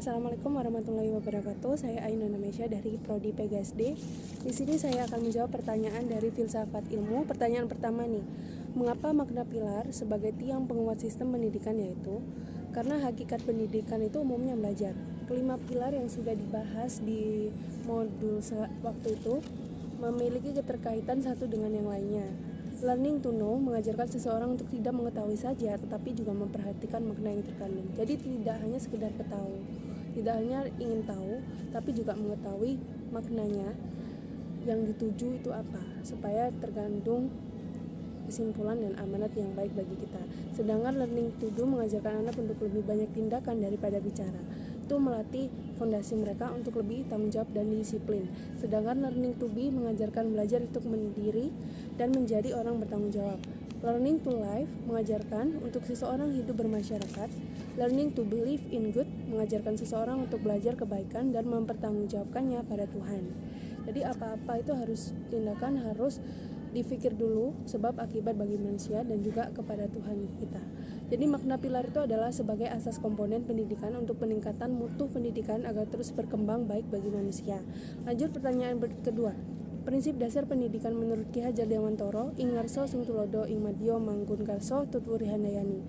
Assalamualaikum warahmatullahi wabarakatuh. Saya Ainun Namesya dari Prodi PGSD. Di sini saya akan menjawab pertanyaan dari filsafat ilmu. Pertanyaan pertama nih, mengapa makna pilar sebagai tiang penguat sistem pendidikan yaitu karena hakikat pendidikan itu umumnya belajar. Kelima pilar yang sudah dibahas di modul waktu itu memiliki keterkaitan satu dengan yang lainnya. Learning to know mengajarkan seseorang untuk tidak mengetahui saja, tetapi juga memperhatikan makna yang terkandung. Jadi tidak hanya sekedar tahu, tidak hanya ingin tahu, tapi juga mengetahui maknanya yang dituju itu apa, supaya terkandung kesimpulan dan amanat yang baik bagi kita. Sedangkan learning to do mengajarkan anak untuk lebih banyak tindakan daripada bicara. Itu melatih fondasi mereka untuk lebih tanggung jawab dan disiplin. Sedangkan learning to be mengajarkan belajar untuk mendiri dan menjadi orang bertanggung jawab. Learning to live mengajarkan untuk seseorang hidup bermasyarakat. Learning to believe in good mengajarkan seseorang untuk belajar kebaikan dan mempertanggungjawabkannya pada Tuhan. Jadi apa-apa itu tindakan harus dipikir dulu sebab akibat bagi manusia dan juga kepada Tuhan kita. Jadi makna pilar itu adalah sebagai asas komponen pendidikan untuk peningkatan mutu pendidikan agar terus berkembang baik bagi manusia. Lanjut pertanyaan kedua. Prinsip dasar pendidikan menurut Ki Hajar Dewantara ing ngarsa sing tulodo ing madya manggun karsa tutwuri handayani.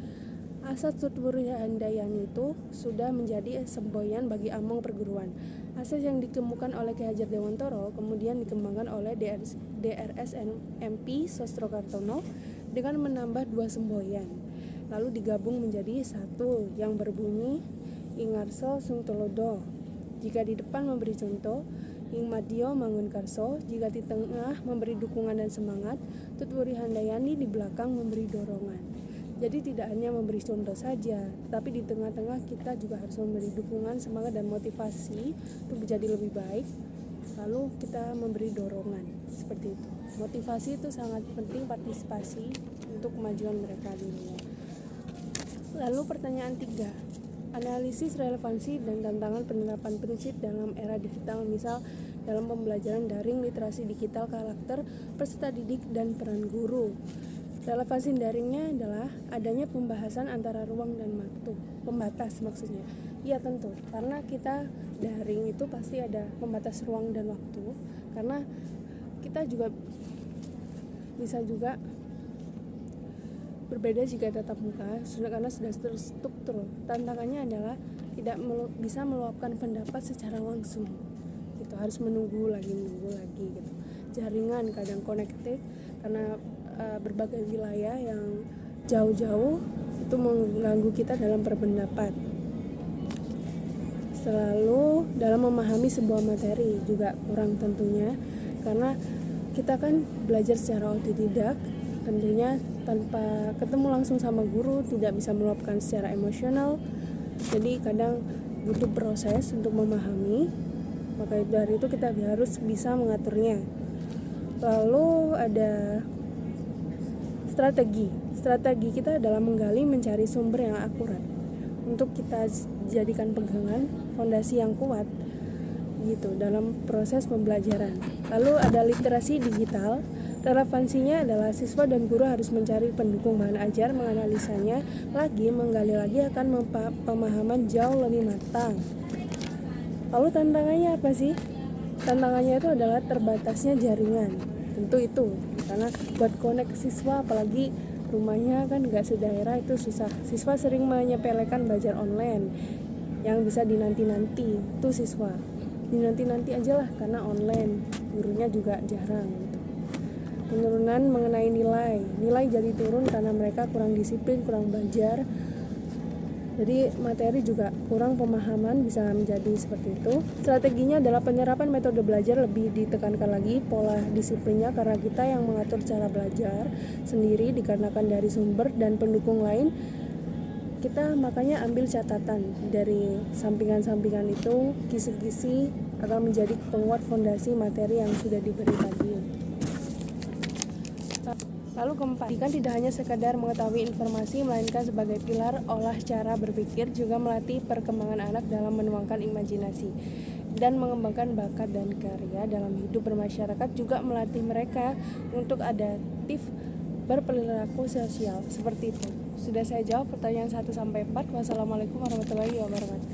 Asas tutwuri handayani itu sudah menjadi semboyan bagi among perguruan. Asas yang dikemukakan oleh Ki Hajar Dewantara kemudian dikembangkan oleh DRS MP Sostrokartono dengan menambah dua semboyan, lalu digabung menjadi satu yang berbunyi ing ngarsa sing tulodo. Jika di depan memberi contoh, ing madya mangun karso, jika di tengah memberi dukungan dan semangat, tutwuri handayani di belakang memberi dorongan. Jadi tidak hanya memberi contoh saja, tapi di tengah-tengah kita juga harus memberi dukungan, semangat dan motivasi untuk menjadi lebih baik. Lalu kita memberi dorongan, seperti itu. Motivasi itu sangat penting, partisipasi untuk kemajuan mereka dulu. Lalu pertanyaan 3. Analisis relevansi dan tantangan penerapan prinsip dalam era digital, misal dalam pembelajaran daring, literasi digital, karakter peserta didik, dan peran guru. Relevansi daringnya adalah adanya pembahasan antara ruang dan waktu, pembatas maksudnya. Iya tentu, karena kita daring itu pasti ada pembatas ruang dan waktu, karena kita juga bisa juga berbeda jika tatap muka, karena sudah terstruktur. Tantangannya adalah tidak bisa meluapkan pendapat secara langsung. Itu harus menunggu lagi gitu. Jaringan kadang connected karena berbagai wilayah yang jauh-jauh itu mengganggu kita dalam berpendapat. Selalu dalam memahami sebuah materi juga kurang tentunya, karena kita kan belajar secara otodidak, tentunya tanpa ketemu langsung sama guru, tidak bisa meluapkan secara emosional. Jadi kadang butuh proses untuk memahami, maka dari itu kita harus bisa mengaturnya. Lalu ada strategi kita adalah menggali, mencari sumber yang akurat untuk kita jadikan pegangan, fondasi yang kuat gitu dalam proses pembelajaran. Lalu ada literasi digital. Relevansinya adalah siswa dan guru harus mencari pendukung bahan ajar, menganalisanya lagi, menggali lagi akan pemahaman jauh lebih matang. Lalu tantangannya apa sih? Tantangannya itu adalah terbatasnya jaringan. Tentu itu, karena buat connect siswa, apalagi rumahnya kan nggak sedaerah, itu susah. Siswa sering menyepelekan belajar online yang bisa dinanti-nanti, itu siswa dinanti-nanti aja lah karena online, gurunya juga jarang gitu. Penurunan mengenai nilai jadi turun karena mereka kurang disiplin, kurang belajar. Jadi materi juga kurang pemahaman, bisa menjadi seperti itu. Strateginya adalah penyerapan metode belajar lebih ditekankan lagi, pola disiplinnya karena kita yang mengatur cara belajar sendiri dikarenakan dari sumber dan pendukung lain. Kita makanya ambil catatan dari sampingan-sampingan itu, kisi-kisi akan menjadi penguat fondasi materi yang sudah diberi tadi. Lalu keempat, pendidikan tidak hanya sekadar mengetahui informasi, melainkan sebagai pilar olah cara berpikir, juga melatih perkembangan anak dalam menuangkan imajinasi dan mengembangkan bakat dan karya dalam hidup bermasyarakat, juga melatih mereka untuk adaptif berperilaku sosial, seperti itu. Sudah saya jawab pertanyaan 1-4. Wassalamualaikum warahmatullahi wabarakatuh.